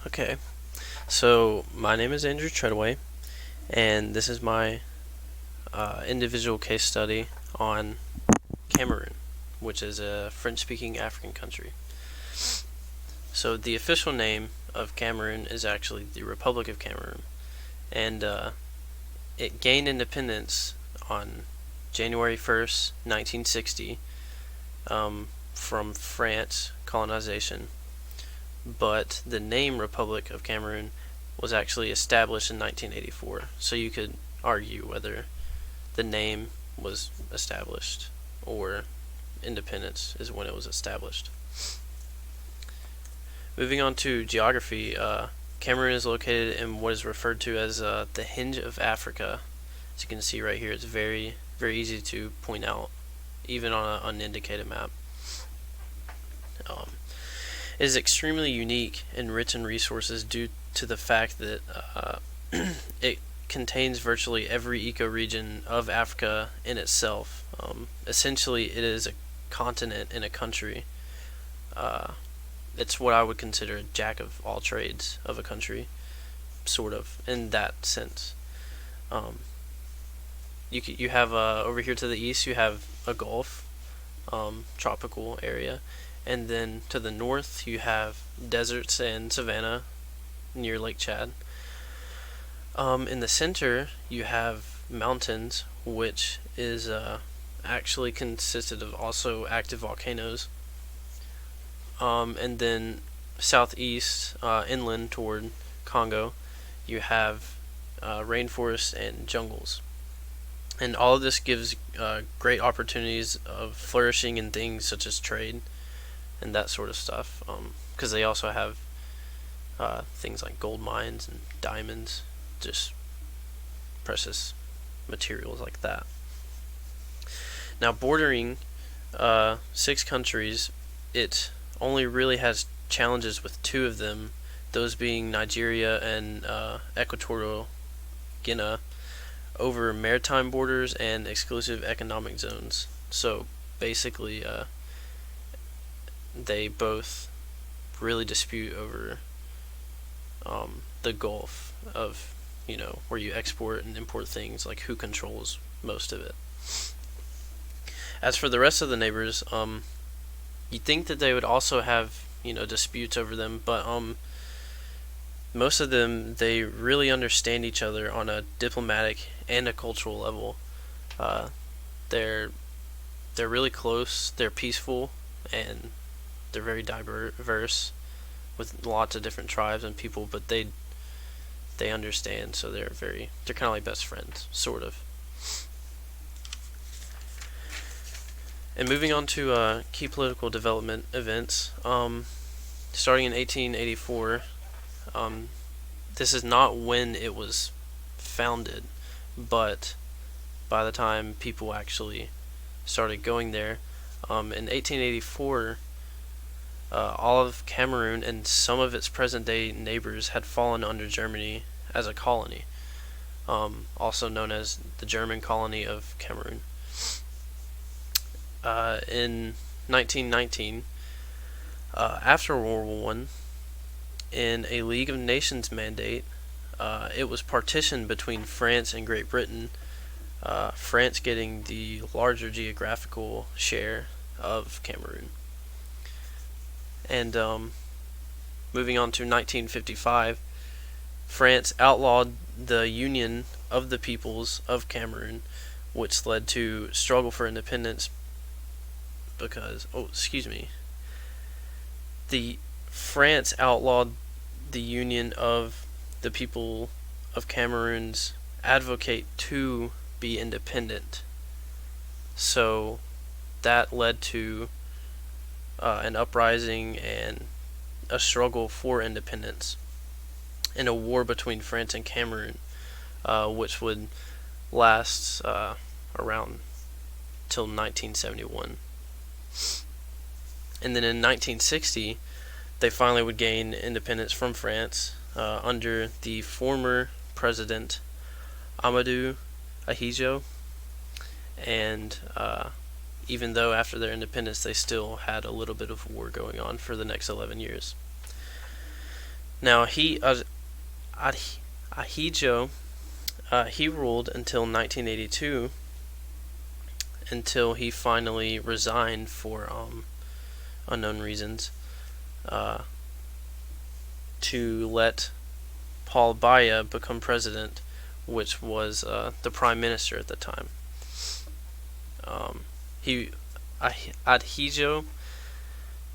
Okay, so my name is Andrew Treadaway, and this is my individual case study on Cameroon, which is a French speaking African country. So, the official name of Cameroon is actually the Republic of Cameroon, and it gained independence on January 1st, 1960, from France colonization, but the name Republic of Cameroon was actually established in 1984. So you could argue whether the name was established or independence is when it was established. Moving on to geography, Cameroon is located in what is referred to as the hinge of Africa. As you can see right here, it's very, very easy to point out, even on an unindicated map. It is extremely unique and rich in resources due to the fact that it contains virtually every ecoregion of Africa in itself. Essentially, it is a continent in a country. It's what I would consider a jack of all trades of a country, sort of, in that sense. You have over here to the east, you have a Gulf, tropical area, and then to the north you have deserts and savanna near Lake Chad. In the center you have mountains, which is actually consisted of also active volcanoes. And then southeast, inland toward Congo, you have rainforests and jungles. And all of this gives great opportunities of flourishing in things such as trade and that sort of stuff. Because they also have things like gold mines and diamonds, just precious materials like that. Now, bordering 6 countries, it only really has challenges with 2 of them, those being Nigeria and Equatorial Guinea, over maritime borders and exclusive economic zones. So basically, they both really dispute over the Gulf of, where you export and import things, like who controls most of it. As for the rest of the neighbors, you'd think that they would also have, disputes over them, but most of them, they really understand each other on a diplomatic and a cultural level. They're really close. They're peaceful, and they're very diverse, with lots of different tribes and people. But they understand, so they're kind of like best friends, sort of. And moving on to key political development events, starting in 1884. This is not when it was founded, but by the time people actually started going there, in 1884, all of Cameroon and some of its present-day neighbors had fallen under Germany as a colony, also known as the German colony of Cameroon. In 1919, after World War I, in a League of Nations mandate, it was partitioned between France and Great Britain, France getting the larger geographical share of Cameroon. And moving on to 1955, France outlawed the Union of the Peoples of Cameroon, which led to struggle for independence because, the France outlawed the Union of the People of Cameroon's advocate to be independent. So that led to an uprising and a struggle for independence and a war between France and Cameroon, which would last around till 1971. And then in 1960, they finally would gain independence from France under the former president Amadou Ahidjo, and even though after their independence they still had a little bit of war going on for the next 11 years. Now Ahijo, he ruled until 1982, until he finally resigned for unknown reasons, uh, to let Paul Biya become president, which was the prime minister at the time. He Adhijo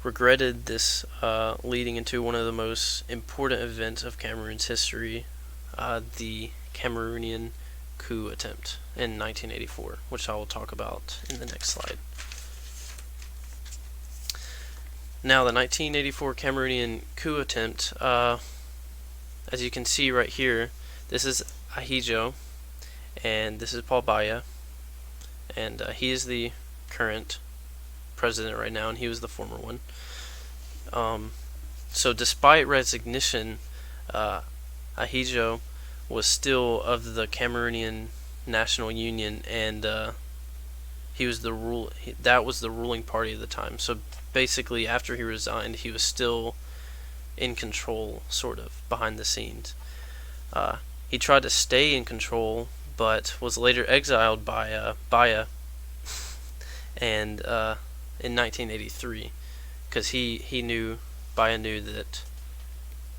regretted this, leading into one of the most important events of Cameroon's history, the Cameroonian coup attempt in 1984, which I will talk about in the next slide. Now, the 1984 Cameroonian coup attempt, as you can see right here, this is Ahijo, and this is Paul Biya, and he is the current president right now, and he was the former one. So despite resignation, Ahijo was still of the Cameroonian National Union, and he was that was the ruling party at the time. So basically, after he resigned, he was still in control, sort of, behind the scenes. He tried to stay in control, but was later exiled by Biya, and in 1983, because Biya knew that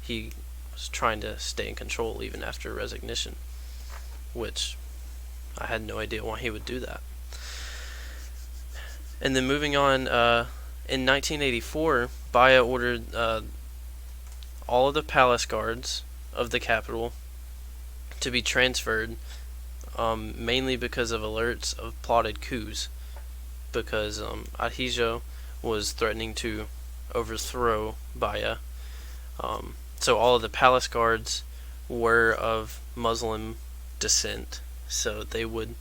he was trying to stay in control even after resignation, which I had no idea why he would do that. And then moving on, in 1984, Biya ordered all of the palace guards of the capital to be transferred, mainly because of alerts of plotted coups, because Ahijo was threatening to overthrow Biya. So all of the palace guards were of Muslim descent, so they would,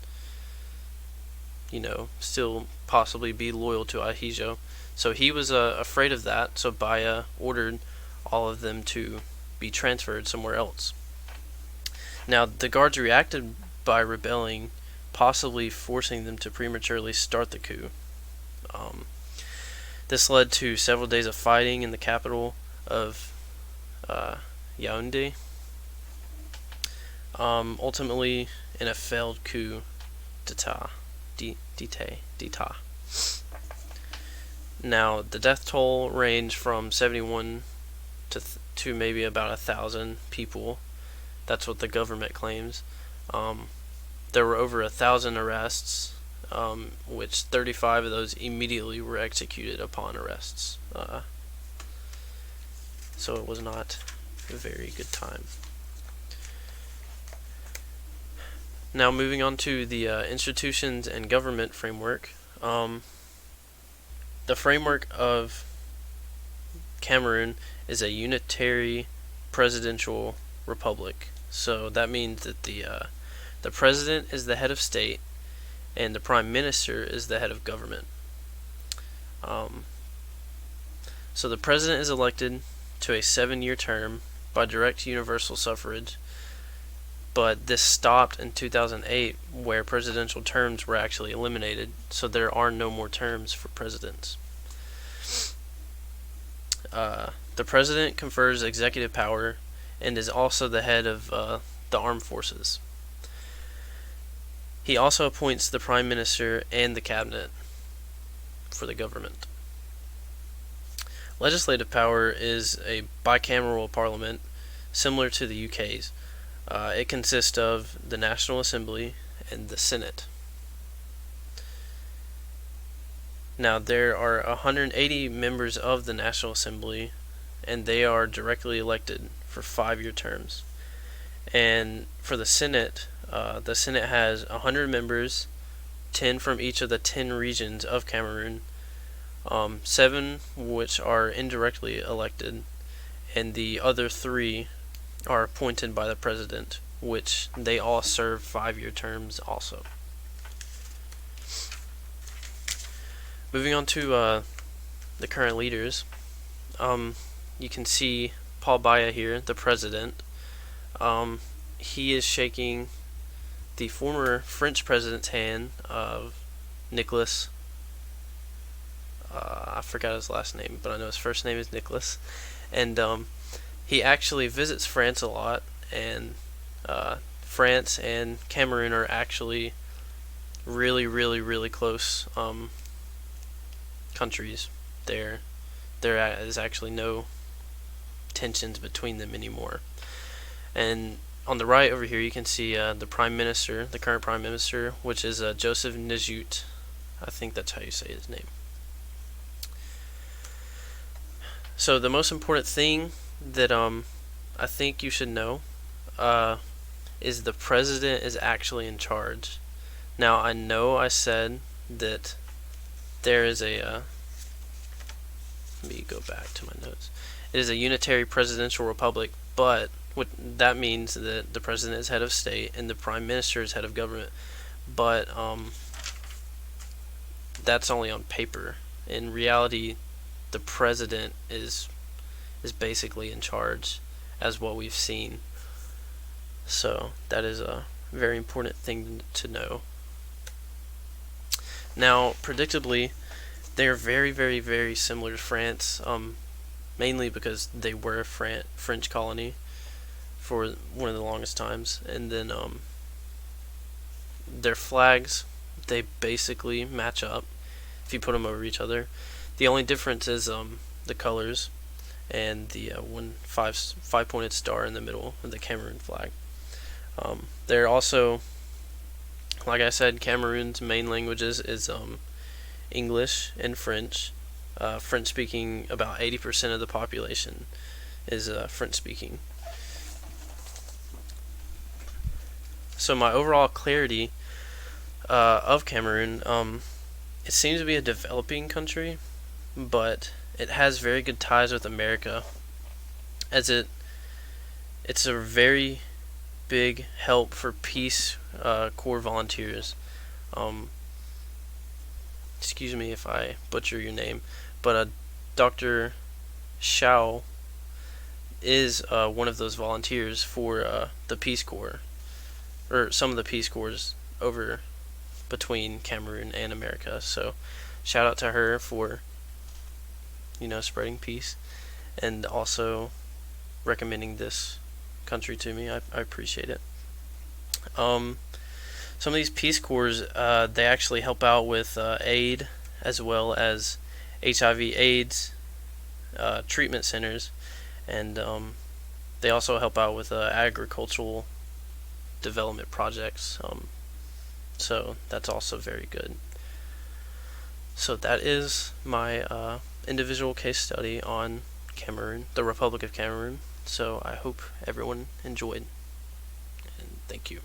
still possibly be loyal to Ahijo. So he was afraid of that, so Biya ordered all of them to be transferred somewhere else. Now, the guards reacted by rebelling, possibly forcing them to prematurely start the coup. This led to several days of fighting in the capital of Yaoundé, ultimately in a failed coup d'etat. Now, the death toll ranged from 71 to maybe about 1,000 people. That's what the government claims. There were over 1,000 arrests, which 35 of those immediately were executed upon arrests. So it was not a very good time. Now, moving on to the institutions and government framework. The framework of Cameroon is a unitary presidential republic. So that means that the president is the head of state, and the prime minister is the head of government. So the president is elected to a 7-year term by direct universal suffrage, but this stopped in 2008, where presidential terms were actually eliminated, so there are no more terms for presidents. The president confers executive power and is also the head of the armed forces. He also appoints the prime minister and the cabinet for the government. Legislative power is a bicameral parliament similar to the UK's. It consists of the National Assembly and the Senate. Now, there are 180 members of the National Assembly, and they are directly elected for 5-year terms. And for the Senate has 100 members, 10 from each of the 10 regions of Cameroon, 7 which are indirectly elected, and the other 3 are appointed by the president, which they all serve 5-year terms also. Moving on to the current leaders, you can see Paul Biya here, the president. He is shaking the former French president's hand of Nicolas. I forgot his last name, but I know his first name is Nicolas. And he actually visits France a lot, and France and Cameroon are actually really, really, really close countries. There is actually no tensions between them anymore. And on the right over here, you can see the Prime Minister, the current Prime Minister, which is Joseph Najut. I think that's how you say his name. So the most important thing that I think you should know is the president is actually in charge. Now I know I said that there is a let me go back to my notes. It is a unitary presidential republic, but what that means that the president is head of state and the prime minister is head of government. But that's only on paper. In reality, the president is basically in charge, as what we've seen. So that is a very important thing to know. Now, predictably, they are very, very, very similar to France, mainly because they were a French colony for one of the longest times, and then their flags, they basically match up if you put them over each other. The only difference is the colors and the one five-pointed star in the middle of the Cameroon flag. They're also, like I said, Cameroon's main languages is English and French. French speaking, about 80% of the population is French speaking. So my overall clarity of Cameroon, it seems to be a developing country, but it has very good ties with America, as it's a very big help for Peace Corps volunteers. Excuse me if I butcher your name, but Dr. Shao is one of those volunteers for the Peace Corps, or some of the Peace Corps over between Cameroon and America. So shout out to her for spreading peace and also recommending this country to me. I appreciate it. Some of these Peace Corps, they actually help out with aid as well as HIV/AIDS treatment centers, and they also help out with agricultural development projects. So that's also very good. So that is my individual case study on Cameroon, the Republic of Cameroon. So I hope everyone enjoyed, and thank you.